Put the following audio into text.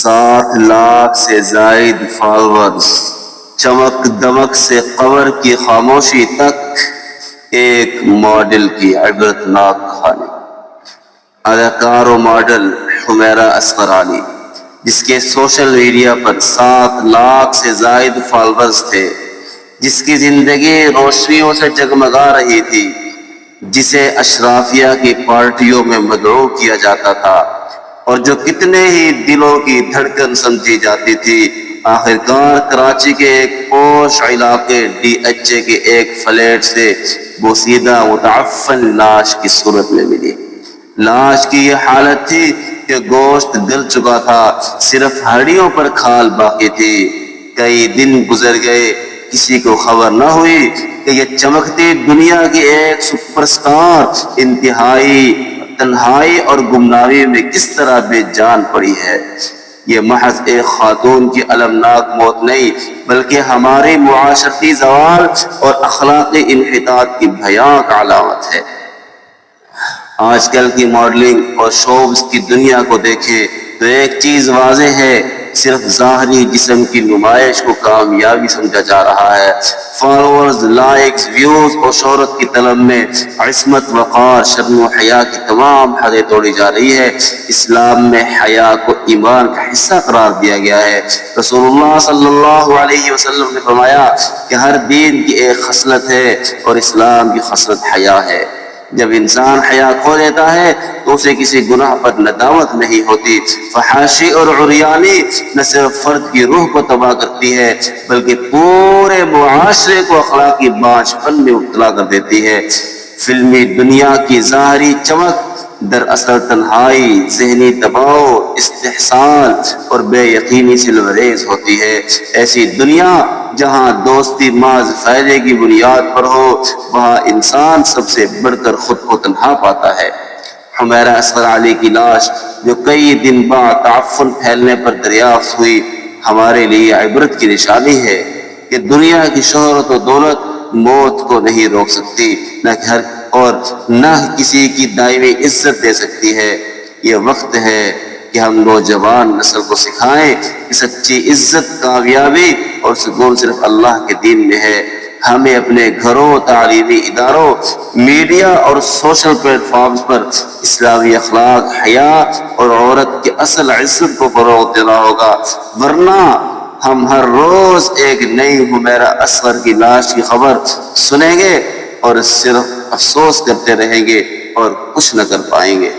7 لاکھ سے زائد فالورز، چمک دمک سے قبر کی خاموشی تک، ایک ماڈل کی عبرتناک کہانی۔ اداکار و ماڈل حمیرہ اصغر علی، جس کے سوشل میڈیا پر 7 لاکھ سے زائد فالورز تھے، جس کی زندگی روشنیوں سے جگمگا رہی تھی، جسے اشرافیہ کی پارٹیوں میں مدعو کیا جاتا تھا، اور جو کتنے ہی دلوں کی دھڑکن سمجھی جاتی تھی، آخرکار کراچی کے ایک پوش علاقے DHA کے ایک فلیٹ سے بوسیدہ متعفن لاش کی صورت میں ملی۔ لاش کی یہ حالت تھی کہ گوشت گل چکا تھا، صرف ہڈیوں پر کھال باقی تھی۔ کئی دن گزر گئے، کسی کو خبر نہ ہوئی کہ یہ چمکتی دنیا کی ایک سپر سٹار انتہائی تنہائی اور گمنامی میں کس طرح بے جان پڑی ہے۔ یہ محض ایک خاتون کی المناک موت نہیں، بلکہ ہماری معاشرتی زوال اور اخلاقی انحطاط کی بھیانک علامت ہے۔ آج کل کی ماڈلنگ اور شوز کی دنیا کو دیکھیں تو ایک چیز واضح ہے، صرف ظاہری جسم کی نمائش کو کامیابی سمجھا جا رہا ہے۔ فالوورز، لائکس، ویوز اور شہرت کی طلب میں عصمت، وقار، شرم و حیا کی تمام حدیں توڑی جا رہی ہے۔ اسلام میں حیا کو ایمان کا حصہ قرار دیا گیا ہے۔ رسول اللہ صلی اللہ علیہ وسلم نے فرمایا کہ ہر دین کی ایک خصلت ہے اور اسلام کی خصلت حیا ہے۔ جب انسان حیا کھو دیتا ہے تو اسے کسی گناہ پر ندامت نہیں ہوتی۔ فحاشی اور عریانی نہ صرف فرد کی روح کو تباہ کرتی ہے، بلکہ پورے معاشرے کو اخلاقی بانجھ پن میں مبتلا کر دیتی ہے۔ فلمی دنیا کی ظاہری چمک دراصل تنہائی، ذہنی دباؤ، استحصال اور بے یقینی سے لبریز ہوتی ہے۔ ایسی دنیا جہاں دوستی محض فائدے کی بنیاد پر ہو، وہاں انسان سب سے بڑھ کر خود کو تنہا پاتا ہے۔ حمیرہ اصغر علی کی لاش جو کئی دن بعد تعفن پھیلنے پر دریافت ہوئی، ہمارے لیے عبرت کی نشانی ہے کہ دنیا کی شہرت و دولت موت کو نہیں روک سکتی، نہ کسی کی دائمی عزت دے سکتی ہے۔ یہ وقت ہے کہ ہم نوجوان نسل کو سکھائیں کہ سچی عزت، کامیابی اور سکون صرف اللہ کے دین میں ہے۔ ہمیں اپنے گھروں، تعلیمی اداروں، میڈیا اور سوشل پلیٹ فارمز پر اسلامی اخلاق، حیا اور عورت کی اصل عزت کو فروغ دینا ہوگا، ورنہ ہم ہر روز ایک نئی حمیرہ اصغر کی لاش کی خبر سنیں گے اور صرف افسوس کرتے رہیں گے اور کچھ نہ کر پائیں گے۔